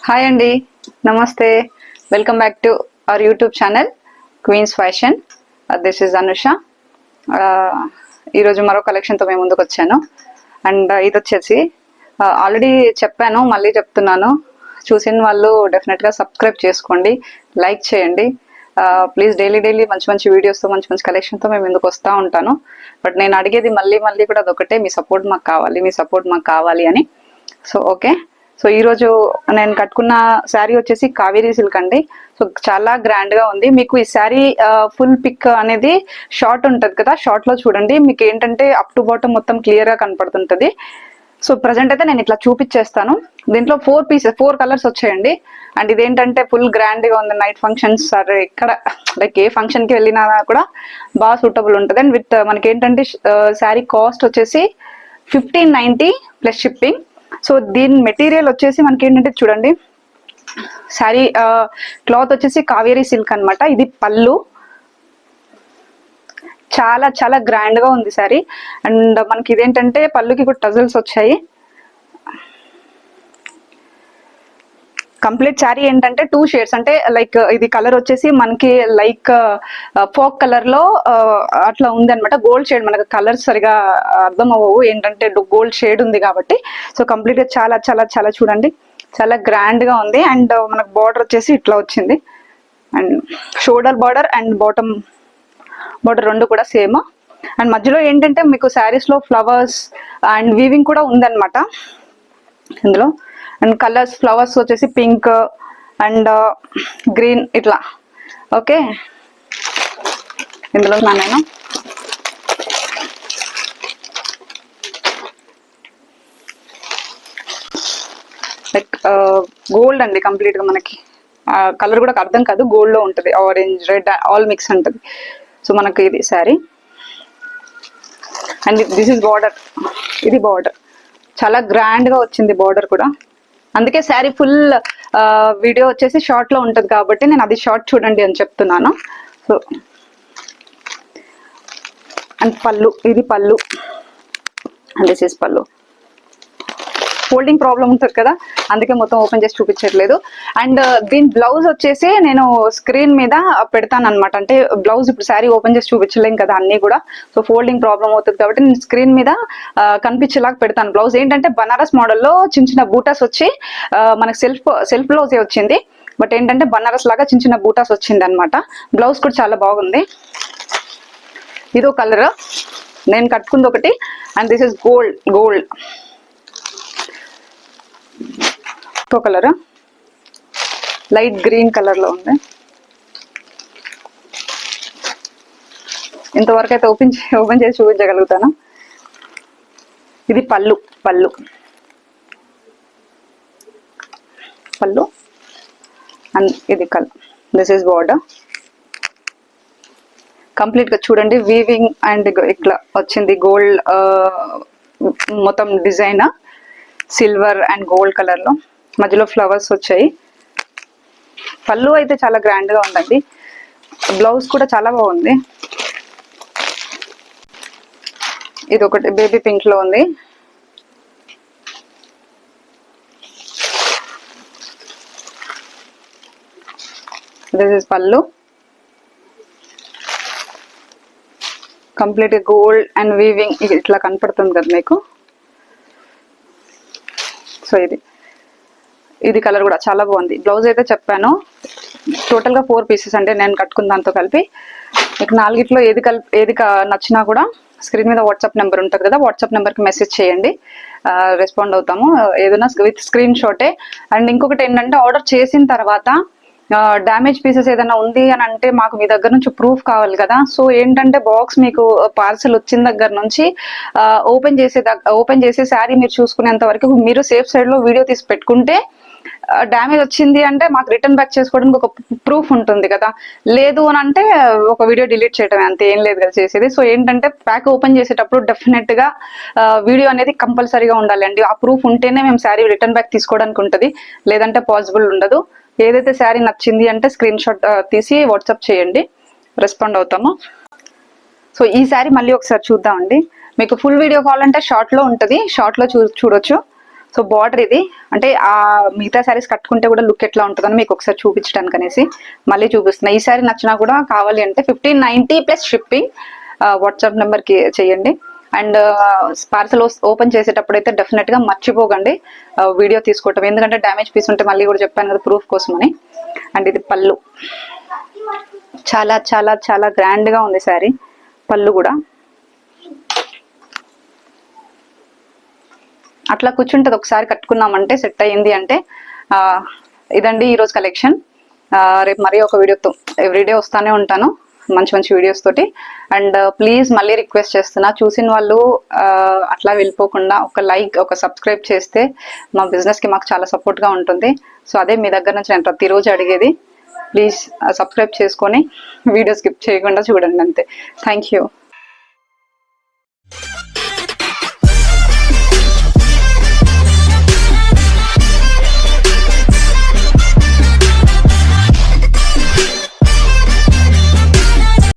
Hi అండి, నమస్తే. Welcome back to our YouTube channel Queens fashion. This is Anusha. ఈరోజు మరో కలెక్షన్తో మేము ముందుకు వచ్చాను. అండ్ ఇది వచ్చేసి ఆల్రెడీ చెప్పాను, మళ్ళీ చెప్తున్నాను. చూసిన వాళ్ళు డెఫినెట్గా సబ్స్క్రైబ్ చేసుకోండి, లైక్ చేయండి. ప్లీజ్ డైలీ మంచి మంచి వీడియోస్తో మంచి కలెక్షన్తో మేము ముందుకు వస్తూ ఉంటాను. బట్ నేను అడిగేది మళ్ళీ కూడా అదొకటే, మీ సపోర్ట్ మాకు కావాలి అని. So okay. సో ఈరోజు నేను కట్టుకున్న శారీ వచ్చేసి కావేరీ సిల్క్ అండి. సో చాలా గ్రాండ్ గా ఉంది. మీకు ఈ శారీ ఫుల్ పిక్ అనేది షార్ట్ ఉంటుంది కదా, షార్ట్ లో చూడండి. మీకు ఏంటంటే అప్ టు బాటమ్ మొత్తం క్లియర్ గా కనపడుతుంటది. సో ప్రజెంట్ అయితే నేను ఇట్లా చూపించేస్తాను. దీంట్లో 4 కలర్స్ వచ్చాయండి. అండ్ ఇదేంటంటే ఫుల్ గ్రాండ్ గా ఉంది. నైట్ ఫంక్షన్స్ సరే ఎక్కడ లైక్ ఏ ఫంక్షన్ కి వెళ్ళినా కూడా బాగా సూటబుల్ ఉంటుంది. అండ్ విత్ మనకి ఏంటంటే శారీ కాస్ట్ వచ్చేసి 1590 ప్లస్ షిప్పింగ్. సో దీని మెటీరియల్ వచ్చేసి మనకి ఏంటంటే చూడండి, శారీ క్లాత్ వచ్చేసి కావేరీ సిల్క్ అనమాట. ఇది పళ్ళు, చాలా గ్రాండ్ గా ఉంది శారీ. అండ్ మనకి ఇదేంటంటే పళ్ళుకి కూడా టజల్స్ వచ్చాయి. కంప్లీట్ శారీ ఏంటంటే 2 షేడ్స్, అంటే లైక్ ఇది కలర్ వచ్చేసి మనకి లైక్ ఫోక్ కలర్ లో అట్లా ఉంది అనమాట. గోల్డ్ షేడ్, మనకు కలర్స్ సరిగా అర్థం అవ్వవు, ఏంటంటే గోల్డ్ షేడ్ ఉంది కాబట్టి. సో కంప్లీట్ గా చాలా చూడండి, చాలా గ్రాండ్ గా ఉంది. అండ్ మనకు బార్డర్ వచ్చేసి ఇట్లా వచ్చింది. And shoulder border and bottom border రెండు కూడా సేమ్. అండ్ మధ్యలో ఏంటంటే మీకు శారీస్ లో ఫ్లవర్స్ అండ్ వీవింగ్ కూడా ఉందన్నమాట ఇందులో. అండ్ కలర్స్ ఫ్లవర్స్ వచ్చేసి పింక్ అండ్ గ్రీన్ ఇట్లా. ఓకే, ఇందులో నేను లైక్ గోల్డ్ అండి కంప్లీట్ గా. మనకి కలర్ కూడా అర్థం కాదు, గోల్డ్ లో ఉంటుంది. ఆరెంజ్ రెడ్ ఆల్ మిక్స్ ఉంటుంది. సో మనకు ఇది sari. And this is border. ఇది బార్డర్ చాలా గ్రాండ్ గా వచ్చింది, బార్డర్ కూడా. అందుకే శారీ ఫుల్ వీడియో వచ్చేసి షార్ట్ లో ఉంటది కాబట్టి నేను అది షార్ట్ చూడండి అని చెప్తున్నాను. సో అండ్ పళ్ళు, ఇది పళ్ళు. అండ్ దిస్ ఇస్ పళ్ళు. ఫోల్డింగ్ ప్రాబ్లం ఉంటుంది కదా, అందుకే మొత్తం ఓపెన్ చేసి చూపించట్లేదు. అండ్ దీని బ్లౌజ్ వచ్చేసి నేను స్క్రీన్ మీద పెడతాను అనమాట. అంటే బ్లౌజ్ ఇప్పుడు శారీ ఓపెన్ చేసి చూపించలేం కదా అన్ని కూడా. సో ఫోల్డింగ్ ప్రాబ్లం అవుతుంది కాబట్టి నేను స్క్రీన్ మీద కనిపించేలాగా పెడతాను. బ్లౌజ్ ఏంటంటే బనారస్ మోడల్లో చిన్న బూటాస్ వచ్చి మనకి సెల్ఫ్ బ్లౌజే వచ్చింది. బట్ ఏంటంటే బనారస్ లాగా చిన్న బూటాస్ వచ్చింది అనమాట. బ్లౌజ్ కూడా చాలా బాగుంది. ఇదో కలర్ నేను కట్టుకుంది ఒకటి. అండ్ దిస్ ఇస్ గోల్డ్ ఇంకో కలర్ లైట్ గ్రీన్ కలర్ లో ఉంది. ఇంతవరకు అయితే ఓపెన్ చేసి చూపించగలుగుతాను. ఇది పళ్ళు అండ్ ఇది colour. This is border. Complete గా చూడండి, వీవింగ్ అండ్ ఇట్లా వచ్చింది. గోల్డ్ మొత్తం design silver and gold colour లో, మధ్యలో ఫ్లవర్స్ వచ్చాయి. పళ్ళు అయితే చాలా గ్రాండ్ గా ఉందండి. బ్లౌజ్ కూడా చాలా బాగుంది. ఇది ఒకటి బేబీ పింక్ లో ఉంది. దిస్ ఇస్ పళ్ళు. కంప్లీట్ గోల్డ్ అండ్ వీవింగ్ ఇట్లా కనపడుతుంది కదా మీకు. సో ఇది కలర్ కూడా చాలా బాగుంది. బ్లౌజ్ అయితే చెప్పాను టోటల్ గా 4 పీసెస్ అంటే నేను కట్టుకున్న దాంతో కలిపి. మీకు 4గిట్లో ఏది నచ్చినా కూడా స్క్రీన్ మీద వాట్సాప్ నెంబర్ ఉంటుంది కదా, వాట్సాప్ నెంబర్కి మెసేజ్ చేయండి, రెస్పాండ్ అవుతాము. ఏదైనా విత్ స్క్రీన్ షాటే. అండ్ ఇంకొకటి ఏంటంటే ఆర్డర్ చేసిన తర్వాత డ్యామేజ్ పీసెస్ ఏదైనా ఉంది అని అంటే మాకు మీ దగ్గర నుంచి ప్రూఫ్ కావాలి కదా. సో ఏంటంటే బాక్స్ మీకు పార్సల్ వచ్చిన దగ్గర నుంచి ఓపెన్ చేసే శారీ మీరు చూసుకునేంత వరకు మీరు సేఫ్ సైడ్ లో వీడియో తీసి పెట్టుకుంటే డ్యామేజ్ వచ్చింది అంటే మాకు రిటర్న్ బ్యాక్ చేసుకోవడానికి ఒక ప్రూఫ్ ఉంటుంది కదా. లేదు అని అంటే ఒక వీడియో డిలీట్ చేయడం, అంతే, ఏం లేదు కదా చేసేది. సో ఏంటంటే ప్యాక్ ఓపెన్ చేసేటప్పుడు డెఫినెట్ గా వీడియో అనేది కంపల్సరీగా ఉండాలి అండి. ఆ ప్రూఫ్ ఉంటేనే మేము శారీ రిటర్న్ బ్యాక్ తీసుకోవడానికి ఉంటుంది, లేదంటే పాసిబుల్ ఉండదు. ఏదైతే శారీ నచ్చింది అంటే స్క్రీన్ షాట్ తీసి వాట్సాప్ చేయండి, రెస్పాండ్ అవుతాము. సో ఈ శారీ మళ్ళీ ఒకసారి చూద్దామండి. మీకు ఫుల్ వీడియో కావాలంటే షార్ట్ లో ఉంటుంది, షార్ట్ లో చూడొచ్చు. సో బార్డర్ ఇది అంటే ఆ మిగతా శారీస్ కట్టుకుంటే కూడా లుక్ ఎట్లా ఉంటుందని మీకు ఒకసారి చూపించడానికి అనేసి మళ్ళీ చూపిస్తున్నా. ఈ శారీ నచ్చినా కూడా కావాలి అంటే 1590 ప్లస్ షిప్పింగ్ వాట్సాప్ నెంబర్కి చేయండి. అండ్ పార్సల్ ఓపెన్ చేసేటప్పుడు అయితే డెఫినెట్ గా మర్చిపోకండి వీడియో తీసుకోవటం, ఎందుకంటే డ్యామేజ్ పీస్ ఉంటే మళ్ళీ కూడా చెప్పాను కదా ప్రూఫ్ కోసమని. అండ్ ఇది పళ్ళు, చాలా చాలా చాలా గ్రాండ్ గా ఉంది శారీ. పళ్ళు కూడా అట్లా కూర్చుంటది, ఒకసారి కట్టుకున్నామంటే సెట్ అయ్యింది అంటే. ఇదండి ఈరోజు కలెక్షన్. రేపు మరీ ఒక వీడియోతో ఎవ్రీడే వస్తానే ఉంటాను మంచి మంచి వీడియోస్ తోటి. అండ్ ప్లీజ్ మళ్ళీ రిక్వెస్ట్ చేస్తున్నా, చూసిన వాళ్ళు అట్లా వెళ్ళిపోకుండా ఒక లైక్, ఒక సబ్స్క్రైబ్ చేస్తే మా బిజినెస్ కి మాకు చాలా సపోర్ట్ గా ఉంటుంది. సో అదే మీ దగ్గర నుంచి నేను ప్రతిరోజు అడిగేది. ప్లీజ్ సబ్స్క్రైబ్ చేసుకొని వీడియో స్కిప్ చేయకుండా చూడండి అంతే. Thank you.